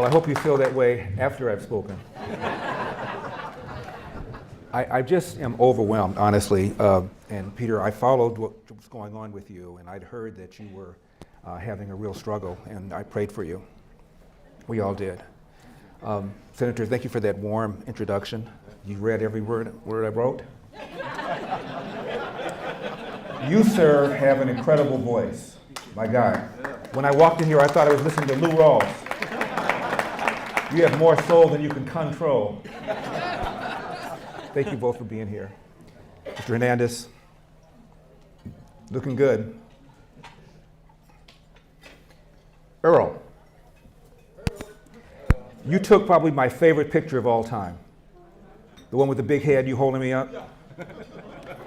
Well, I hope you feel that way after I've spoken. I just am overwhelmed, honestly. And Peter, I followed what was going on with you, and I'd heard that you were having a real struggle, and I prayed for you. We all did. Senator, thank you for that warm introduction. You read every word I wrote. You, sir, have an incredible voice. My God. When I walked in here, I thought I was listening to Lou Rawls. You have more soul than you can control. Thank you both for being here. Mr. Hernandez, looking good. Earl, you took probably my favorite picture of all time. The one with the big head, you holding me up.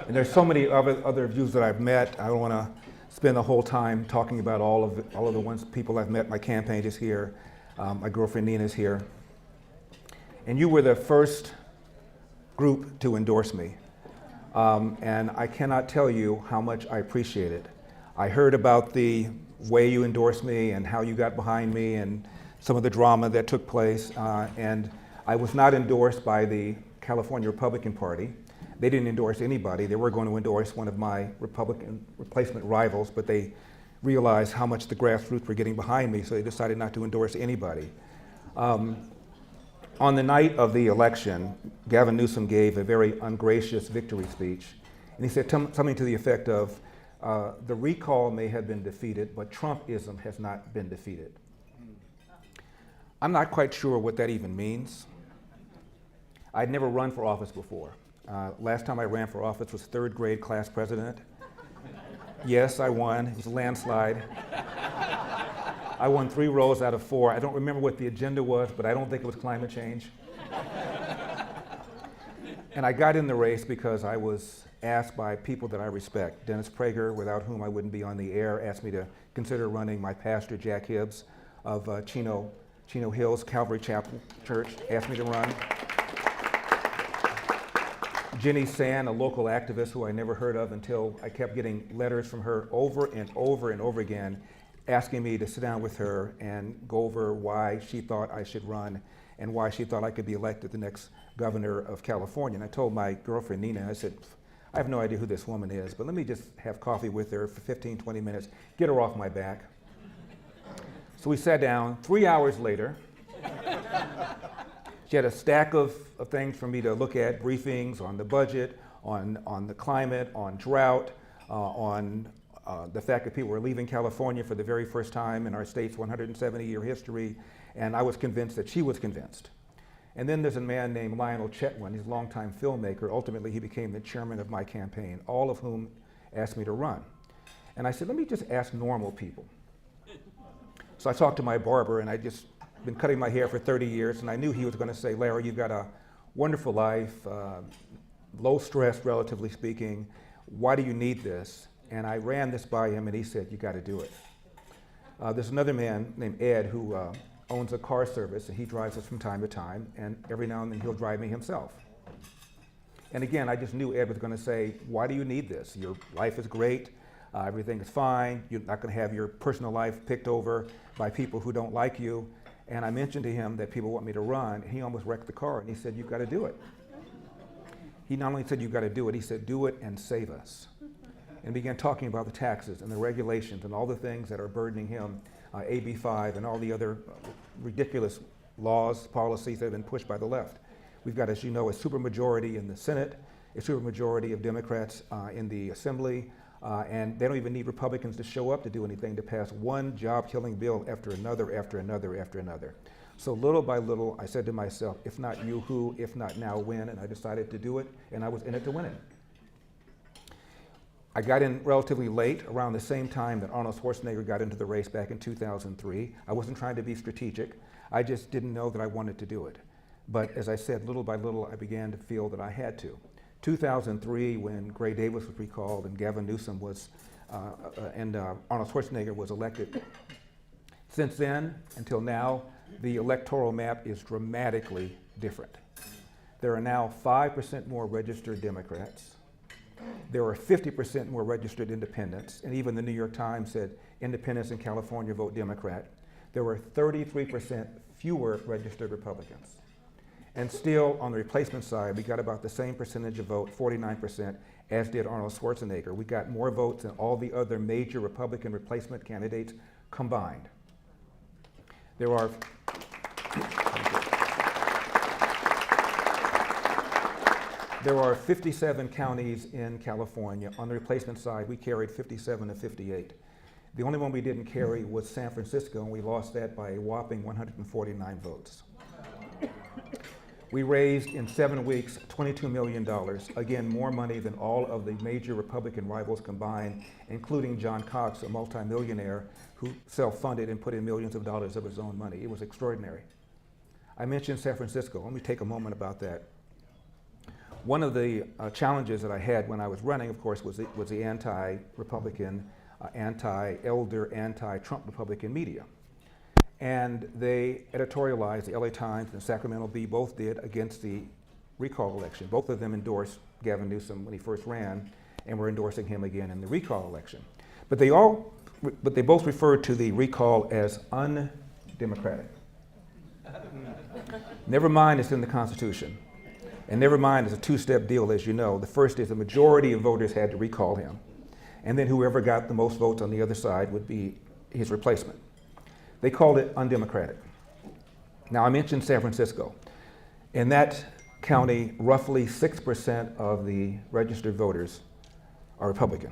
And there's so many other views that I've met. I don't want to spend the whole time talking about all of the people I've met. My campaign is here. My girlfriend Nina is here. And you were the first group to endorse me. And I cannot tell you how much I appreciate it. I heard about the way you endorsed me and how you got behind me and some of the drama that took place. And I was not endorsed by the California Republican Party. They didn't endorse anybody. They were going to endorse one of my Republican replacement rivals, but they realized how much the grassroots were getting behind me, so they decided not to endorse anybody. On the night of the election, Gavin Newsom gave a very ungracious victory speech, and he said something to the effect of, the recall may have been defeated, but Trumpism has not been defeated. I'm not quite sure what that even means. I'd never run for office before. Last time I ran for office was third grade class president. Yes, I won. It was a landslide. I won 3 rows out of 4. I don't remember what the agenda was, but I don't think it was climate change. And I got in the race because I was asked by people that I respect. Dennis Prager, without whom I wouldn't be on the air, asked me to consider running. My pastor, Jack Hibbs of Chino Hills Calvary Chapel Church, asked me to run. Jenny Sand, a local activist who I never heard of until I kept getting letters from her over and over and over again, asking me to sit down with her and go over why she thought I should run and why she thought I could be elected the next governor of California. And I told my girlfriend Nina, I said, I have no idea who this woman is, but let me just have coffee with her for 15, 20 minutes, get her off my back. So we sat down. 3 hours later, she had a stack of things for me to look at, briefings on the budget, on the climate, on drought, on the fact that people were leaving California for the very first time in our state's 170-year history, and I was convinced that she was convinced. And then there's a man named Lionel Chetwynd. He's a longtime filmmaker. Ultimately, he became the chairman of my campaign, all of whom asked me to run. And I said, let me just ask normal people. So I talked to my barber, and I just been cutting my hair for 30 years, and I knew he was going to say, Larry, you've got a wonderful life, low stress, relatively speaking. Why do you need this? And I ran this by him, and he said, you got to do it. There's another man named Ed who owns a car service, and he drives us from time to time, and every now and then he'll drive me himself. And again, I just knew Ed was going to say, why do you need this? Your life is great. Everything is fine. You're not going to have your personal life picked over by people who don't like you. And I mentioned to him that people want me to run, and he almost wrecked the car, and he said, you've got to do it. He not only said, you've got to do it, he said, do it and save us. And began talking about the taxes and the regulations and all the things that are burdening him, AB 5 and all the other ridiculous laws, policies that have been pushed by the left. We've got, as you know, a supermajority in the Senate, a supermajority of Democrats in the Assembly, and they don't even need Republicans to show up to do anything to pass one job-killing bill after another, after another, after another. So little by little, I said to myself, if not you, who? If not now, when? And I decided to do it, and I was in it to win it. I got in relatively late, around the same time that Arnold Schwarzenegger got into the race back in 2003. I wasn't trying to be strategic. I just didn't know that I wanted to do it. But as I said, little by little, I began to feel that I had to. 2003, when Gray Davis was recalled and Gavin Newsom was, Arnold Schwarzenegger was elected. Since then, until now, the electoral map is dramatically different. There are now 5% more registered Democrats. There are 50% more registered independents, and even the New York Times said independents in California vote Democrat. There were 33% fewer registered Republicans. And still, on the replacement side, we got about the same percentage of vote, 49%, as did Arnold Schwarzenegger. We got more votes than all the other major Republican replacement candidates combined. There are There are 57 counties in California. On the replacement side, we carried 57 of 58. The only one we didn't carry was San Francisco, and we lost that by a whopping 149 votes. We raised in 7 weeks $22 million, again, more money than all of the major Republican rivals combined, including John Cox, a multimillionaire who self-funded and put in millions of dollars of his own money. It was extraordinary. I mentioned San Francisco. Let me take a moment about that. One of the challenges that I had when I was running, of course, was the anti-Republican, anti-elder, anti-Trump Republican media. And they editorialized, the LA Times and Sacramento Bee both did, against the recall election. Both of them endorsed Gavin Newsom when he first ran, and were endorsing him again in the recall election. But they both referred to the recall as undemocratic. Never mind, it's in the Constitution. And never mind, it's a two-step deal, as you know. The first is the majority of voters had to recall him. And then whoever got the most votes on the other side would be his replacement. They called it undemocratic. Now, I mentioned San Francisco. In that county, roughly 6% of the registered voters are Republican.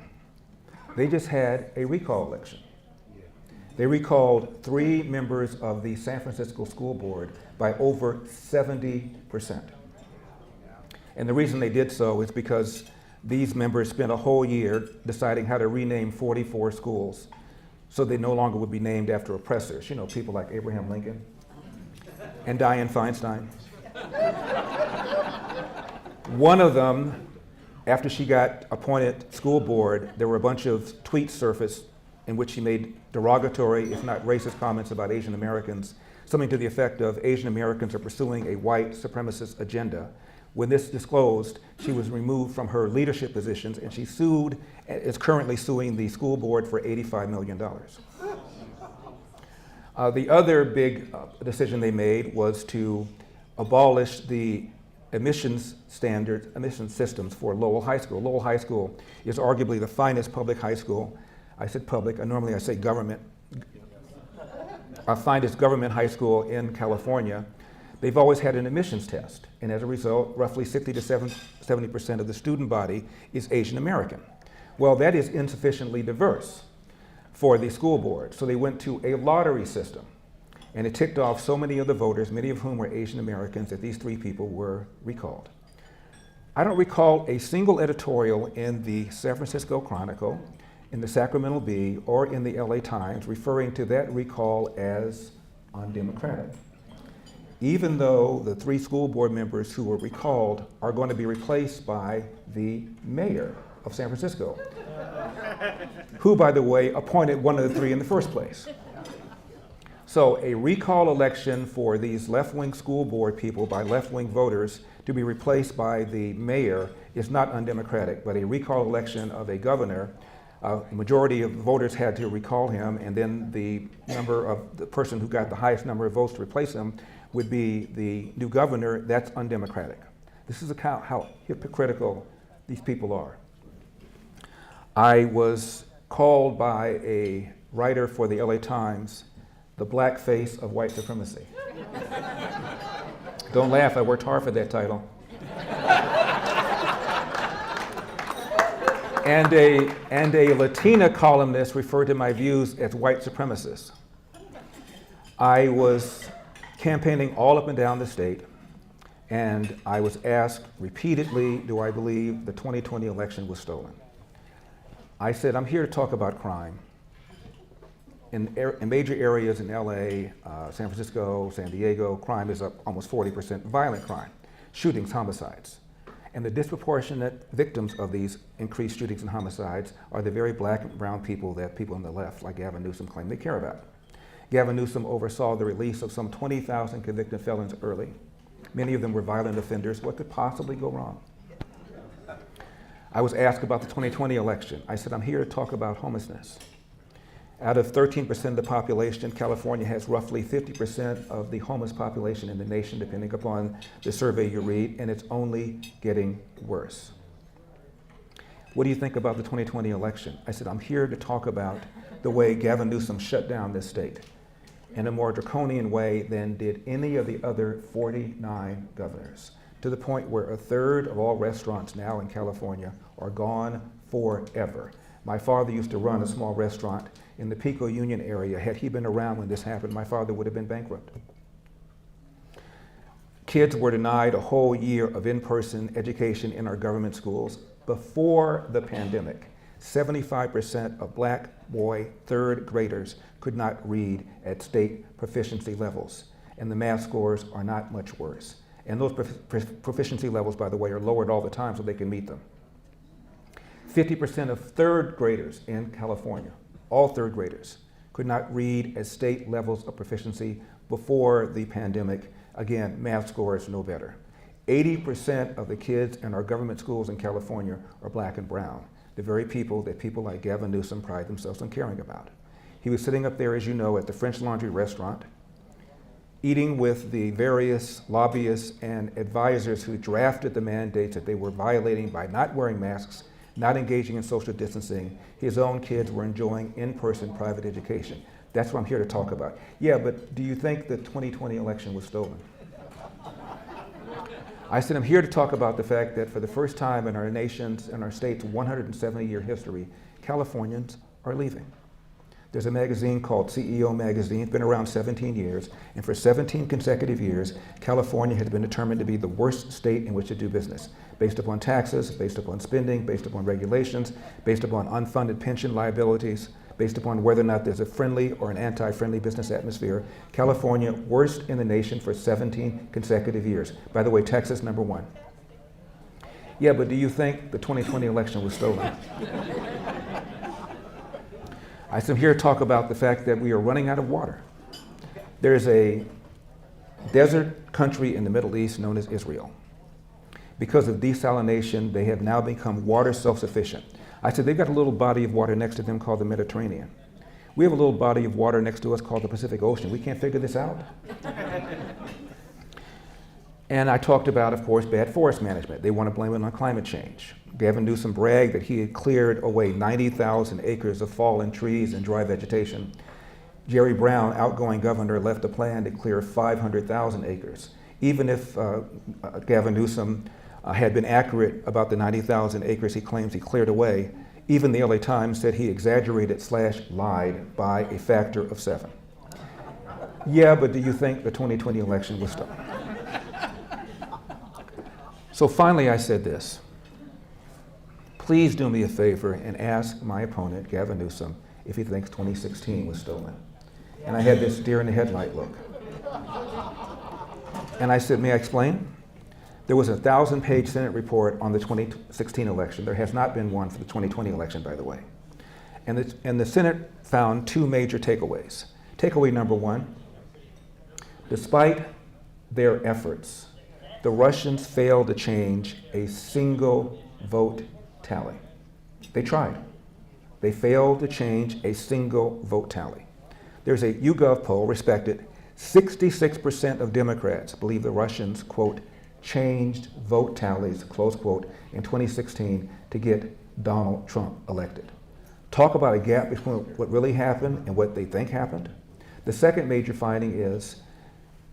They just had a recall election. They recalled 3 members of the San Francisco School Board by over 70%. And the reason they did so is because these members spent a whole year deciding how to rename 44 schools so they no longer would be named after oppressors. You know, people like Abraham Lincoln and Dianne Feinstein. One of them, after she got appointed school board, there were a bunch of tweets surfaced in which she made derogatory, if not racist, comments about Asian Americans, something to the effect of Asian Americans are pursuing a white supremacist agenda. When this disclosed, she was removed from her leadership positions, and she is currently suing the school board for $85 million. The other big decision they made was to abolish the emissions systems for Lowell High School. Lowell High School is arguably the finest public high school. I said public, normally I say government. Our finest government high school in California. They've always had an emissions test, and as a result, roughly 60 to 70% of the student body is Asian American. Well, that is insufficiently diverse for the school board, so they went to a lottery system, and it ticked off so many of the voters, many of whom were Asian Americans, that these 3 people were recalled. I don't recall a single editorial in the San Francisco Chronicle, in the Sacramento Bee, or in the LA Times referring to that recall as undemocratic, even though the 3 school board members who were recalled are going to be replaced by the mayor of San Francisco, who, by the way, appointed one of the 3 in the first place. So a recall election for these left-wing school board people by left-wing voters to be replaced by the mayor is not undemocratic, but a recall election of a governor, a majority of voters had to recall him, and then the person who got the highest number of votes to replace him would be the new governor. That's undemocratic. This is how hypocritical these people are. I was called by a writer for the LA Times the black face of white supremacy. Don't laugh, I worked hard for that title. And a Latina columnist referred to my views as white supremacists. I was campaigning all up and down the state, and I was asked repeatedly, do I believe the 2020 election was stolen? I said, I'm here to talk about crime. In major areas in LA, San Francisco, San Diego, crime is up almost 40%, violent crime, shootings, homicides. And the disproportionate victims of these increased shootings and homicides are the very black and brown people that people on the left, like Gavin Newsom, claim they care about. Gavin Newsom oversaw the release of some 20,000 convicted felons early. Many of them were violent offenders. What could possibly go wrong? I was asked about the 2020 election. I said, I'm here to talk about homelessness. Out of 13% of the population, California has roughly 50% of the homeless population in the nation, depending upon the survey you read, and it's only getting worse. What do you think about the 2020 election? I said, I'm here to talk about the way Gavin Newsom shut down this state in a more draconian way than did any of the other 49 governors, to the point where a third of all restaurants now in California are gone forever. My father used to run a small restaurant in the Pico Union area. Had he been around when this happened, my father would have been bankrupt. Kids were denied a whole year of in-person education in our government schools. Before the pandemic, 75% of black boy third graders could not read at state proficiency levels, and the math scores are not much worse. And those proficiency levels, by the way, are lowered all the time so they can meet them. 50% of third graders in California, all third graders, could not read at state levels of proficiency before the pandemic. Again, math scores no better. 80% of the kids in our government schools in California are black and brown, the very people that people like Gavin Newsom pride themselves on caring about. He was sitting up there, as you know, at the French Laundry restaurant, eating with the various lobbyists and advisors who drafted the mandates that they were violating by not wearing masks, not engaging in social distancing. His own kids were enjoying in-person private education. That's what I'm here to talk about. Yeah, but do you think the 2020 election was stolen? I said I'm here to talk about the fact that for the first time in our nation's and our state's 170-year history, Californians are leaving. There's a magazine called CEO Magazine. It's been around 17 years, and for 17 consecutive years, California has been determined to be the worst state in which to do business, based upon taxes, based upon spending, based upon regulations, based upon unfunded pension liabilities, based upon whether or not there's a friendly or an anti-friendly business atmosphere. California, worst in the nation for 17 consecutive years. By the way, Texas, number one. Yeah, but do you think the 2020 election was stolen? I am here to talk about the fact that we are running out of water. There's a desert country in the Middle East known as Israel. Because of desalination, they have now become water self-sufficient. I said they've got a little body of water next to them called the Mediterranean. We have a little body of water next to us called the Pacific Ocean. We can't figure this out. And I talked about, of course, bad forest management. They want to blame it on climate change. Gavin Newsom bragged that he had cleared away 90,000 acres of fallen trees and dry vegetation. Jerry Brown, outgoing governor, left a plan to clear 500,000 acres. Even if Gavin Newsom had been accurate about the 90,000 acres he claims he cleared away, even the LA Times said he exaggerated/lied by a factor of 7. Yeah, but do you think the 2020 election was stolen? So finally I said this. Please do me a favor and ask my opponent, Gavin Newsom, if he thinks 2016 was stolen. And I had this deer in the headlight look. And I said, may I explain? There was a 1,000-page Senate report on the 2016 election. There has not been one for the 2020 election, by the way. And the Senate found two major takeaways. Takeaway number one, despite their efforts, the Russians failed to change a single vote tally. They tried. They failed to change a single vote tally. There's a YouGov poll, respected, 66% of Democrats believe the Russians, quote, changed vote tallies, close quote, in 2016 to get Donald Trump elected. Talk about a gap between what really happened and what they think happened. The second major finding is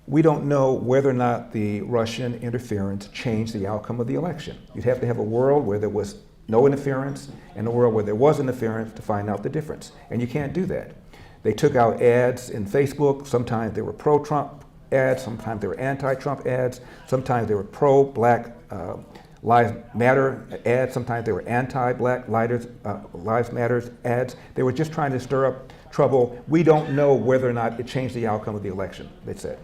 we don't know whether or not the Russian interference changed the outcome of the election. You'd have to have a world where there was no interference and a world where there was interference to find out the difference. And you can't do that. They took out ads in Facebook. Sometimes they were pro-Trump ads, sometimes they were anti-Trump ads, sometimes they were pro-Black Lives Matter ads, sometimes they were anti-Black Lives Matter ads. They were just trying to stir up trouble. We don't know whether or not it changed the outcome of the election, they said.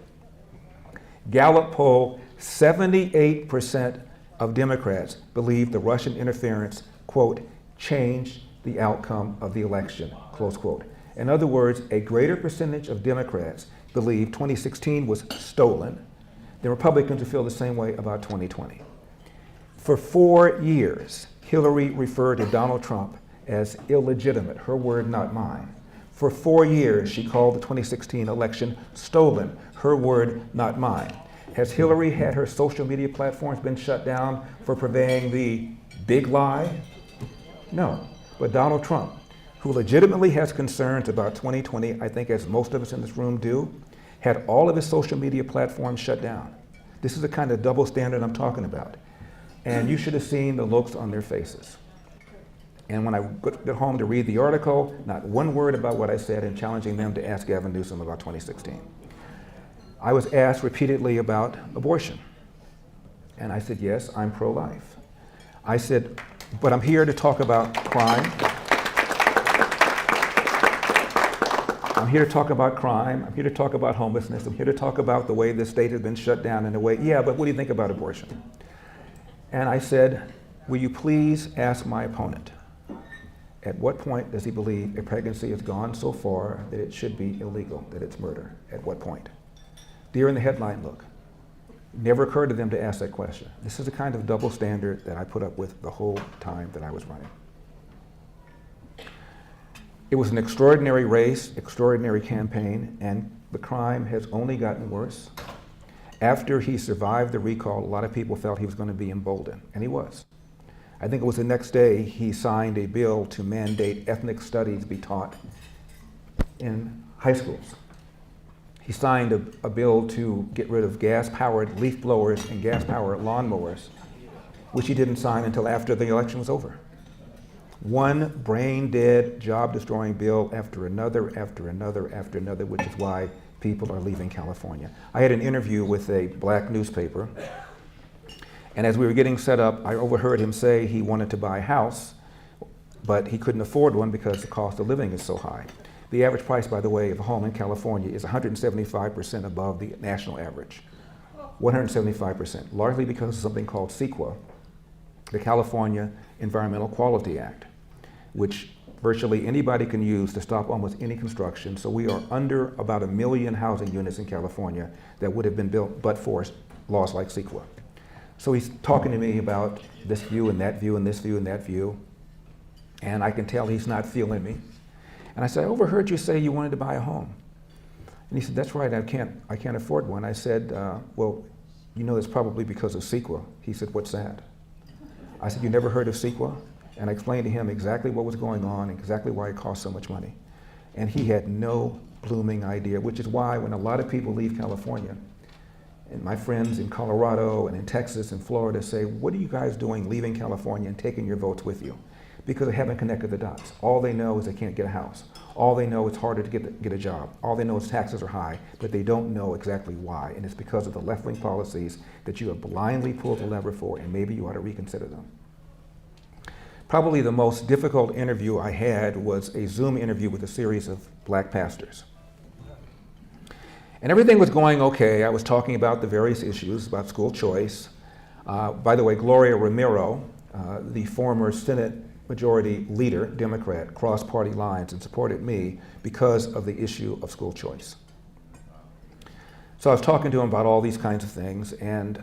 Gallup poll, 78% of Democrats believe the Russian interference, quote, changed the outcome of the election, close quote. In other words, a greater percentage of Democrats believe 2016 was stolen than Republicans who feel the same way about 2020. For 4 years, Hillary referred to Donald Trump as illegitimate, her word, not mine. For 4 years, she called the 2016 election stolen. Her word, not mine. Has Hillary had her social media platforms been shut down for purveying the big lie? No. But Donald Trump, who legitimately has concerns about 2020, I think as most of us in this room do, had all of his social media platforms shut down. This is the kind of double standard I'm talking about. And you should have seen the looks on their faces. And when I got home to read the article, not one word about what I said in challenging them to ask Gavin Newsom about 2016. I was asked repeatedly about abortion. And I said, yes, I'm pro-life. I said, but I'm here to talk about crime. I'm here to talk about crime. I'm here to talk about homelessness. I'm here to talk about the way this state has been shut down in a way. Yeah, but what do you think about abortion? And I said, will you please ask my opponent, at what point does he believe a pregnancy has gone so far that it should be illegal, that it's murder? At what point? Deer in the headline look. Never occurred to them to ask that question. This is the kind of double standard that I put up with the whole time that I was running. It was an extraordinary race, extraordinary campaign, and the crime has only gotten worse. After he survived the recall, a lot of people felt he was going to be emboldened, and he was. I think it was the next day he signed a bill to mandate ethnic studies be taught in high schools. He signed a bill to get rid of gas-powered leaf blowers and gas-powered lawnmowers, which he didn't sign until after the election was over. One brain-dead, job-destroying bill after another, after another, after another, which is why people are leaving California. I had an interview with a black newspaper, and as we were getting set up, I overheard him say he wanted to buy a house, but he couldn't afford one because the cost of living is so high. The average price, by the way, of a home in California is 175% above the national average. 175%, largely because of something called CEQA, the California Environmental Quality Act, which virtually anybody can use to stop almost any construction. So we are under about 1 million housing units in California that would have been built but for laws like CEQA. So he's talking to me about this view and that view and this view and that view, and I can tell he's not feeling me. And I said, I overheard you say you wanted to buy a home. And he said, that's right, I can't afford one. I said, well, you know, it's probably because of CEQA. He said, what's that? I said, you never heard of CEQA? And I explained to him exactly what was going on and exactly why it cost so much money. And he had no blooming idea, which is why when a lot of people leave California, and my friends in Colorado and in Texas and Florida say, what are you guys doing leaving California and taking your votes with you? Because they haven't connected the dots. All they know is they can't get a house. All they know it's harder to get a job. All they know is taxes are high, but they don't know exactly why. And it's because of the left-wing policies that you have blindly pulled the lever for, and maybe you ought to reconsider them. Probably the most difficult interview I had was a Zoom interview with a series of black pastors. And everything was going okay. I was talking about the various issues, about school choice. By the way, Gloria Romero, the former Senate Majority Leader, Democrat, crossed party lines and supported me because of the issue of school choice. So I was talking to him about all these kinds of things, and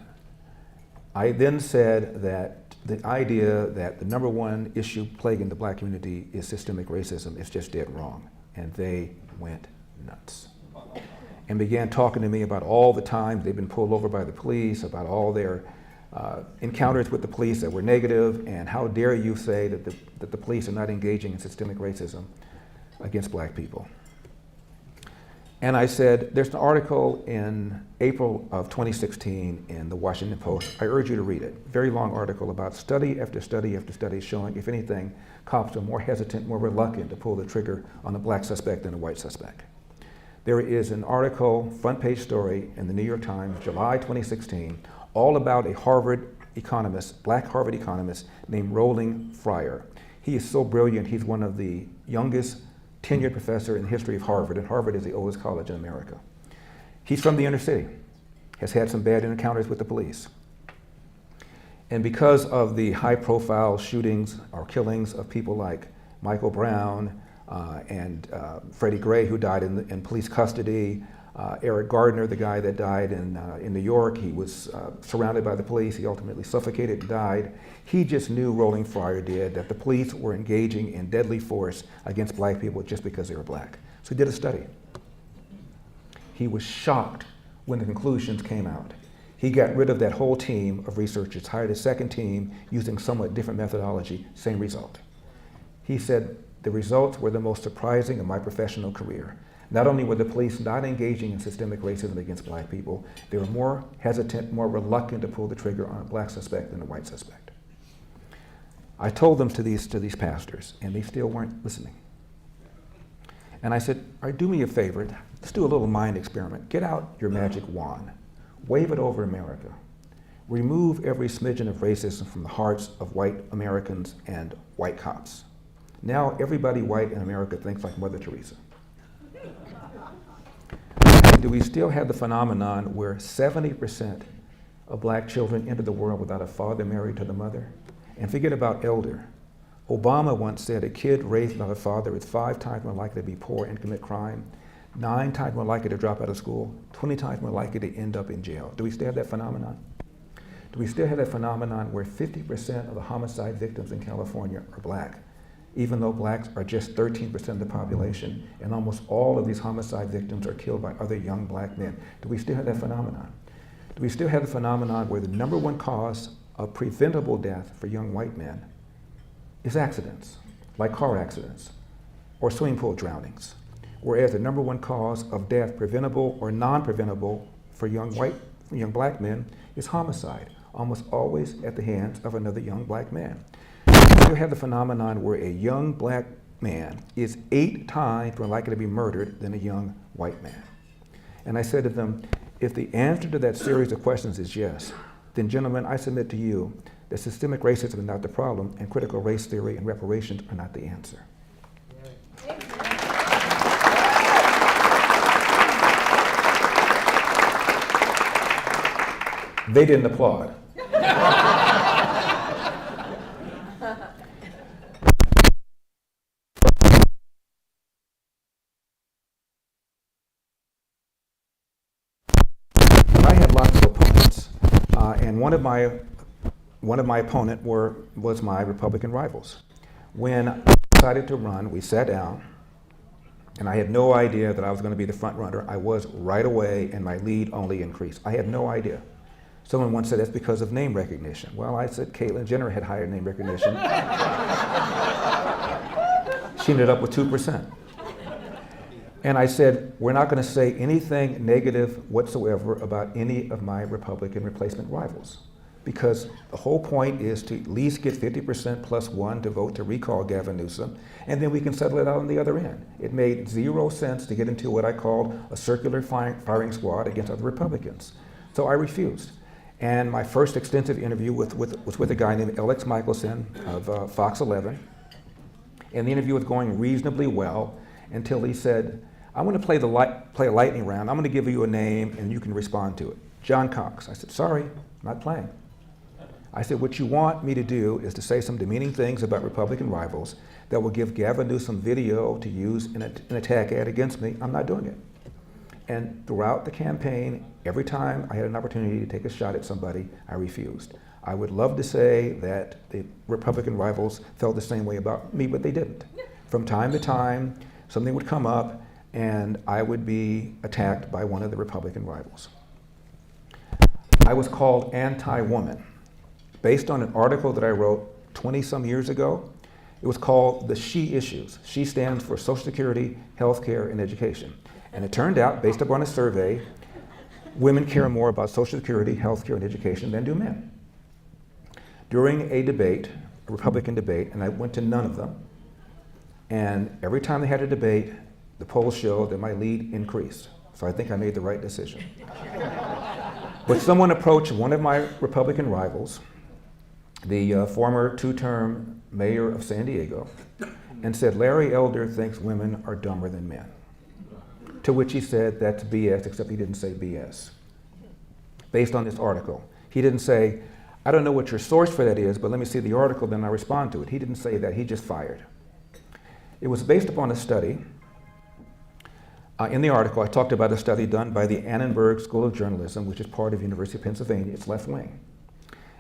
I then said that the idea that the #1 issue plaguing the black community is systemic racism is just dead wrong. And they went nuts and began talking to me about all the times they've been pulled over by the police, about all their encounters with the police that were negative, and how dare you say that the police are not engaging in systemic racism against black people. And I said, there's an article in April of 2016 in the Washington Post. I urge you to read it. Very long article about study after study after study showing, if anything, cops are more hesitant, more reluctant to pull the trigger on a black suspect than a white suspect. There is an article, front page story in the New York Times, July 2016, all about a Harvard economist, black Harvard economist named Roland Fryer. He is so brilliant, he's one of the youngest tenured professor in the history of Harvard, and Harvard is the oldest college in America. He's from the inner city, has had some bad encounters with the police. And because of the high profile shootings or killings of people like Michael Brown and Freddie Gray, who died in police custody, Eric Gardner, the guy that died in New York, he was surrounded by the police. He ultimately suffocated and died. He just knew, Rolling Friar did, that the police were engaging in deadly force against black people just because they were black. So he did a study. He was shocked when the conclusions came out. He got rid of that whole team of researchers, hired a second team using somewhat different methodology, same result. He said, the results were the most surprising of my professional career. Not only were the police not engaging in systemic racism against black people, they were more hesitant, more reluctant to pull the trigger on a black suspect than a white suspect. I told them to these pastors, and they still weren't listening. And I said, all right, do me a favor, let's do a little mind experiment. Get out your magic wand, wave it over America. Remove every smidgen of racism from the hearts of white Americans and white cops. Now everybody white in America thinks like Mother Teresa. Do we still have the phenomenon where 70% of black children enter the world without a father married to the mother? And forget about elder. Obama once said a kid raised without a father is 5 times more likely to be poor and commit crime, 9 times more likely to drop out of school, 20 times more likely to end up in jail. Do we still have that phenomenon? Do we still have that phenomenon where 50% of the homicide victims in California are black, even though blacks are just 13% of the population, and almost all of these homicide victims are killed by other young black men? Do we still have that phenomenon? Do we still have the phenomenon where the #1 cause of preventable death for young white men is accidents, like car accidents or swimming pool drownings, whereas the #1 cause of death, preventable or non-preventable for young black men, is homicide, almost always at the hands of another young black man? You have the phenomenon where a young black man is 8 times more likely to be murdered than a young white man. And I said to them, if the answer to that series of questions is yes, then gentlemen, I submit to you that systemic racism is not the problem, and critical race theory and reparations are not the answer. They didn't applaud. I had lots of opponents, and one of my opponents was my Republican rivals. When I decided to run, we sat down, and I had no idea that I was going to be the front runner. I was right away, and my lead only increased. I had no idea. Someone once said that's because of name recognition. Well, I said Caitlyn Jenner had higher name recognition. She ended up with 2%. And I said, we're not going to say anything negative whatsoever about any of my Republican replacement rivals, because the whole point is to at least get 50% plus 1 to vote to recall Gavin Newsom, and then we can settle it out on the other end. It made 0 sense to get into what I called a circular firing squad against other Republicans. So I refused. And my first extensive interview was with a guy named Alex Michelson of Fox 11. And the interview was going reasonably well until he said, I'm going to play a lightning round. I'm going to give you a name and you can respond to it. John Cox. I said, sorry, I'm not playing. I said, what you want me to do is to say some demeaning things about Republican rivals that will give Gavin Newsom video to use in an attack ad against me. I'm not doing it. And throughout the campaign, every time I had an opportunity to take a shot at somebody, I refused. I would love to say that the Republican rivals felt the same way about me, but they didn't. From time to time, something would come up and I would be attacked by one of the Republican rivals. I was called anti-woman based on an article that I wrote 20-some years ago. It was called The She Issues. She stands for Social Security, Healthcare, and Education. And it turned out, based upon a survey, women care more about Social Security, healthcare, and education than do men. During a debate, a Republican debate, and I went to none of them, and every time they had a debate, the polls showed that my lead increased. So I think I made the right decision. But someone approached one of my Republican rivals, the former 2-term mayor of San Diego, and said, Larry Elder thinks women are dumber than men. To which he said, that's BS, except he didn't say BS. Based on this article. He didn't say, I don't know what your source for that is, but let me see the article, then I respond to it. He didn't say that, he just fired. It was based upon a study In the article, I talked about a study done by the Annenberg School of Journalism, which is part of University of Pennsylvania. It's left wing.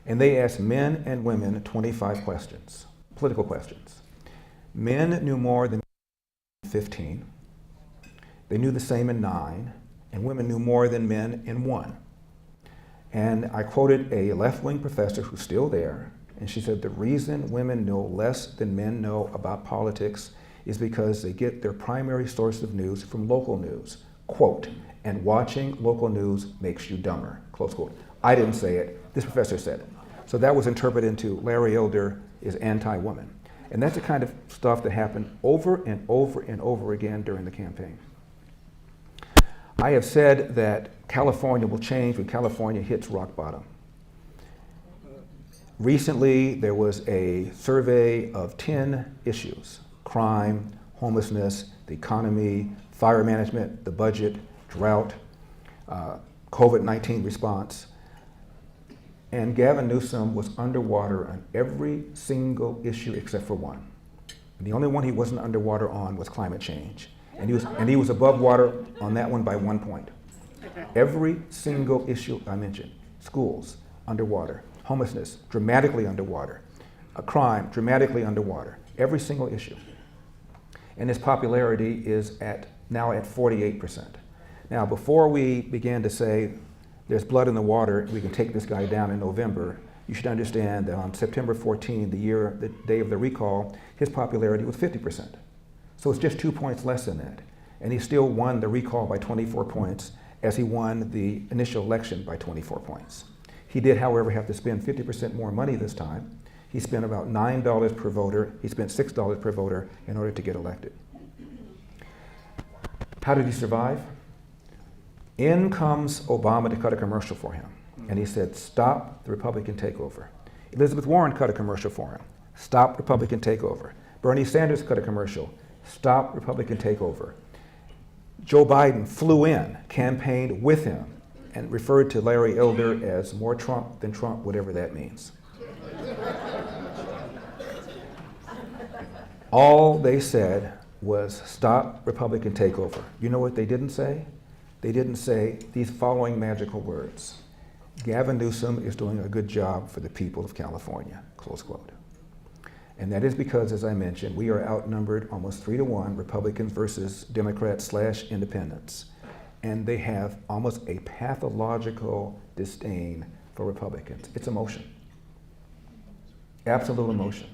And they asked men and women 25 questions, political questions. Men knew more than 15. They knew the same in 9, and women knew more than men in 1. And I quoted a left-wing professor who's still there, and she said the reason women know less than men know about politics is because they get their primary source of news from local news. Quote, and watching local news makes you dumber, close quote. I didn't say it, this professor said it. So that was interpreted into Larry Elder is anti-woman. And that's the kind of stuff that happened over and over and over again during the campaign. I have said that California will change when California hits rock bottom. Recently, there was a survey of 10 issues: crime, homelessness, the economy, fire management, the budget, drought, COVID-19 response. And Gavin Newsom was underwater on every single issue except for one. And the only one he wasn't underwater on was climate change. And he was above water on that one by 1 point. Every single issue I mentioned: schools, underwater; homelessness, dramatically underwater; crime, dramatically underwater. Every single issue. And his popularity is now at 48%. Now, before we began to say there's blood in the water, we can take this guy down in November, you should understand that on September 14, the day of the recall, his popularity was 50%. So it's just 2 points less than that. And he still won the recall by 24 points as he won the initial election by 24 points. He did, however, have to spend 50% more money this time. He spent about $9 per voter. He spent $6 per voter in order to get elected. How did he survive? In comes Obama to cut a commercial for him. And he said, stop the Republican takeover. Elizabeth Warren cut a commercial for him. Stop Republican takeover. Bernie Sanders cut a commercial. Stop Republican takeover. Joe Biden flew in, campaigned with him, and referred to Larry Elder as more Trump than Trump, whatever that means. All they said was stop Republican takeover. You know what they didn't say? They didn't say these following magical words: Gavin Newsom is doing a good job for the people of California, close quote. And that is because, as I mentioned, we are outnumbered almost 3-1, Republicans versus Democrats / independents. And they have almost a pathological disdain for Republicans. It's emotion. Absolute emotion.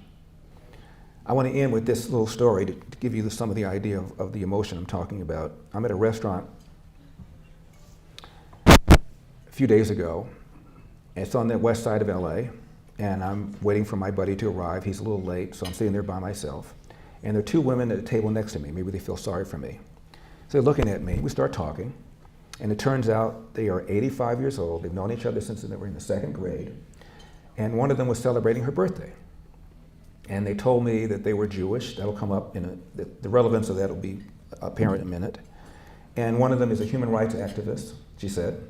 I want to end with this little story to give you some of the idea of the emotion I'm talking about. I'm at a restaurant a few days ago. It's on the west side of LA, and I'm waiting for my buddy to arrive. He's a little late, so I'm sitting there by myself. And there are 2 women at a table next to me. Maybe they feel sorry for me. So they're looking at me. We start talking, and it turns out they are 85 years old. They've known each other since they were in the 2nd grade. And one of them was celebrating her birthday. And they told me that they were Jewish. That'll come up the relevance of that will be apparent in a minute. And one of them is a human rights activist, she said.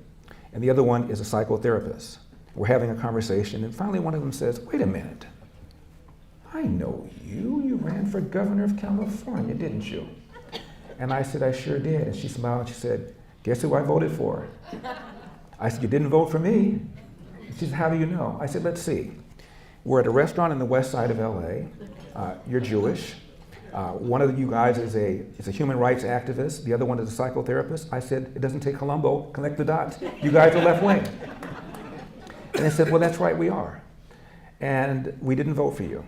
And the other one is a psychotherapist. We're having a conversation, and finally one of them says, wait a minute. I know you. You ran for governor of California, didn't you? And I said, I sure did. And she smiled and she said, guess who I voted for? I said, you didn't vote for me? She said, how do you know? I said, let's see. We're at a restaurant in the west side of LA. You're Jewish. One of you guys is a human rights activist. The other one is a psychotherapist. I said, it doesn't take Columbo. Connect the dots. You guys are left wing. And they said, well, that's right, we are. And we didn't vote for you.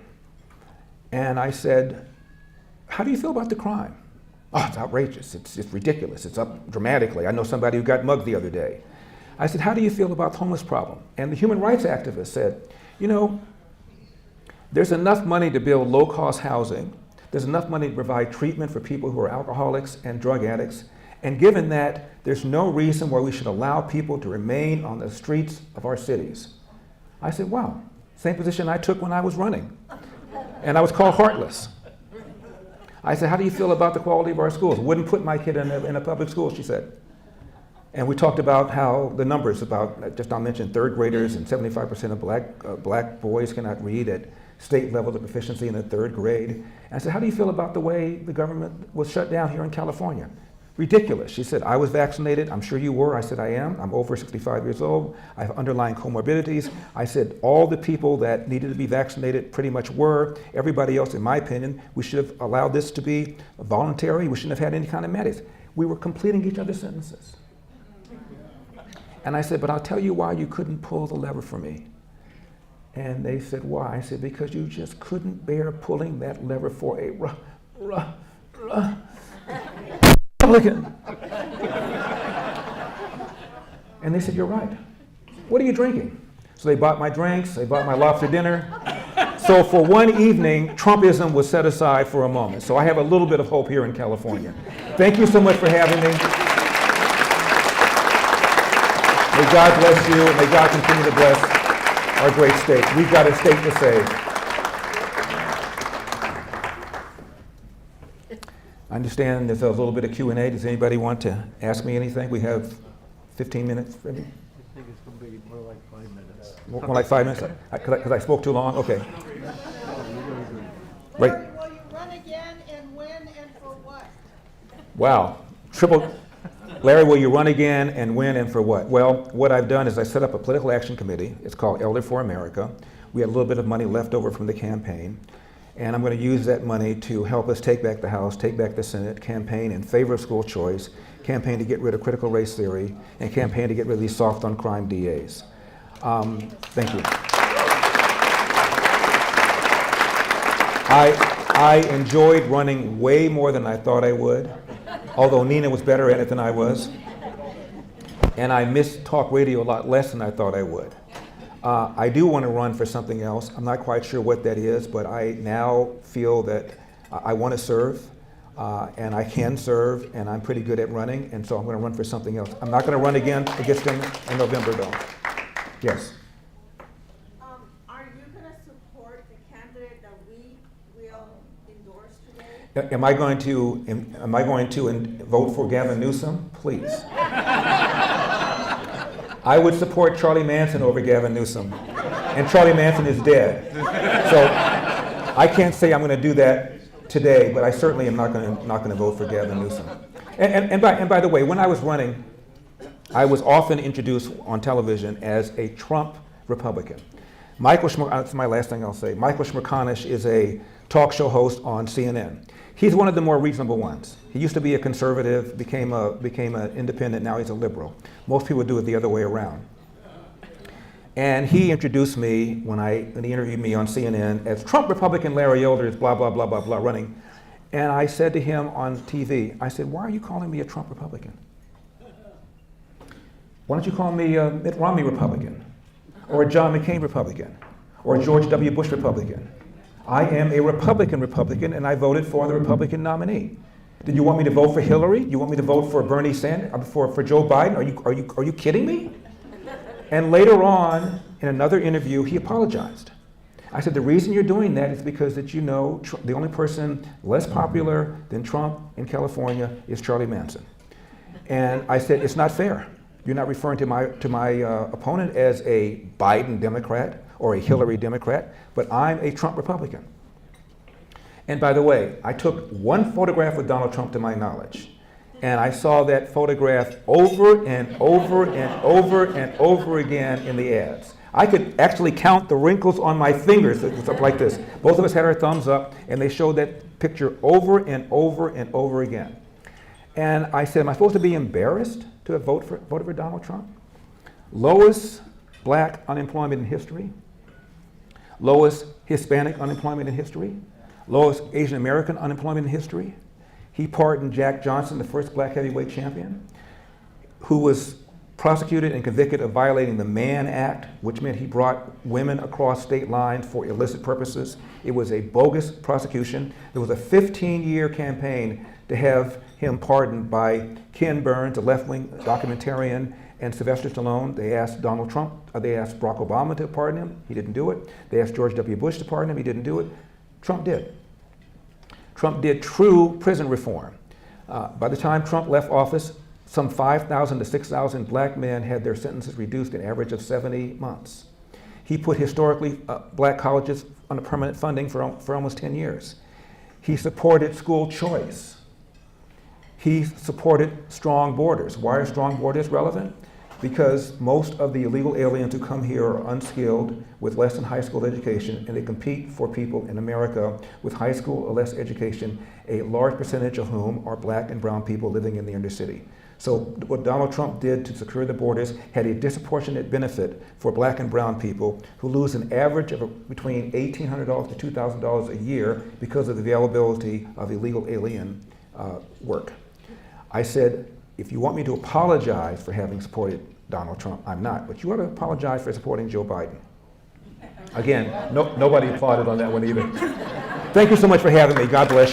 And I said, how do you feel about the crime? Oh, it's outrageous. It's ridiculous. It's up dramatically. I know somebody who got mugged the other day. I said, how do you feel about the homeless problem? And the human rights activist said, you know, there's enough money to build low-cost housing. There's enough money to provide treatment for people who are alcoholics and drug addicts. And given that, there's no reason why we should allow people to remain on the streets of our cities. I said, wow, same position I took when I was running. And I was called heartless. I said, how do you feel about the quality of our schools? Wouldn't put my kid in a public school, she said. And we talked about how the numbers about, just I'll mention 3rd graders and 75% of black boys cannot read at state level of proficiency in the 3rd grade. And I said, how do you feel about the way the government was shut down here in California? Ridiculous. She said, I was vaccinated. I'm sure you were. I said, I am. I'm over 65 years old. I have underlying comorbidities. I said, all the people that needed to be vaccinated pretty much were. Everybody else, in my opinion, we should have allowed this to be voluntary. We shouldn't have had any kind of mandate. We were completing each other's sentences. And I said, but I'll tell you why you couldn't pull the lever for me. And they said, why? I said, because you just couldn't bear pulling that lever for a Republican. And they said, you're right. What are you drinking? So they bought my drinks, they bought my lobster dinner. So for one evening, Trumpism was set aside for a moment. So I have a little bit of hope here in California. Thank you so much for having me. May God bless you, and may God continue to bless our great state. We've got a state to save. I understand there's a little bit of Q&A. Does anybody want to ask me anything? We have 15 minutes. Maybe? I think it's going to be more like 5 minutes. More like 5 minutes? Because I spoke too long? Okay. Right. Larry, will you run again, and when, and for what? Wow. Larry, will you run again, and when, and for what? Well, what I've done is I set up a political action committee. It's called Elder for America. We had a little bit of money left over from the campaign, and I'm going to use that money to help us take back the House, take back the Senate, campaign in favor of school choice, campaign to get rid of critical race theory, and campaign to get rid of these soft on crime DAs. Thank you. I enjoyed running way more than I thought I would, although Nina was better at it than I was. And I missed talk radio a lot less than I thought I would. I do want to run for something else. I'm not quite sure what that is, but I now feel that I want to serve, and I can serve, and I'm pretty good at running, and so I'm going to run for something else. I'm not going to run again against him in November, though. Yes? Are you going to support the candidate that we will endorse today? Am I going to vote for Gavin Newsom? Please. I would support Charlie Manson over Gavin Newsom, and Charlie Manson is dead. So I can't say I'm going to do that today, but I certainly am not going to vote for Gavin Newsom. And by the way, when I was running, I was often introduced on television as a Trump Republican. That's my last thing I'll say. Michael Schmerkanish is a talk show host on CNN. He's one of the more reasonable ones. He used to be a conservative, became an independent, now he's a liberal. Most people do it the other way around. And he introduced me when he interviewed me on CNN as Trump Republican Larry Elder is blah, blah, blah, blah, blah, running. And I said to him on TV, I said, why are you calling me a Trump Republican? Why don't you call me a Mitt Romney Republican? Or a John McCain Republican? Or a George W. Bush Republican? I am a Republican, and I voted for the Republican nominee. Did you want me to vote for Hillary? You want me to vote for Bernie Sanders? For Joe Biden? Are you kidding me? And later on, in another interview, he apologized. I said, the reason you're doing that is because that you know the only person less popular than Trump in California is Charlie Manson. And I said, it's not fair. You're not referring to my opponent as a Biden Democrat or a Hillary Democrat, but I'm a Trump Republican. And by the way, I took one photograph with Donald Trump to my knowledge, and I saw that photograph over and over and over and over again in the ads. I could actually count the wrinkles on my fingers. It was up like this. Both of us had our thumbs up, and they showed that picture over and over and over again. And I said, am I supposed to be embarrassed to have voted for Donald Trump? Lowest black unemployment in history, lowest Hispanic unemployment in history, lowest Asian American unemployment in history. He pardoned Jack Johnson, the first black heavyweight champion, who was prosecuted and convicted of violating the Mann Act, which meant he brought women across state lines for illicit purposes. It was a bogus prosecution. There was a 15-year campaign to have him pardoned by Ken Burns, a left-wing documentarian, and Sylvester Stallone. They asked they asked Barack Obama to pardon him. He didn't do it. They asked George W. Bush to pardon him. He didn't do it. Trump did. Trump did true prison reform. By the time Trump left office, some 5,000 to 6,000 black men had their sentences reduced an average of 70 months. He put historically black colleges under permanent funding for almost 10 years. He supported school choice. He supported strong borders. Why are strong borders relevant? Because most of the illegal aliens who come here are unskilled with less than high school education, and they compete for people in America with high school or less education, a large percentage of whom are black and brown people living in the inner city. So what Donald Trump did to secure the borders had a disproportionate benefit for black and brown people who lose an average of between $1,800 to $2,000 a year because of the availability of illegal alien work. I said, if you want me to apologize for having supported Donald Trump, I'm not, but you ought to apologize for supporting Joe Biden. Again, nobody applauded on that one either. Thank you so much for having me. God bless you.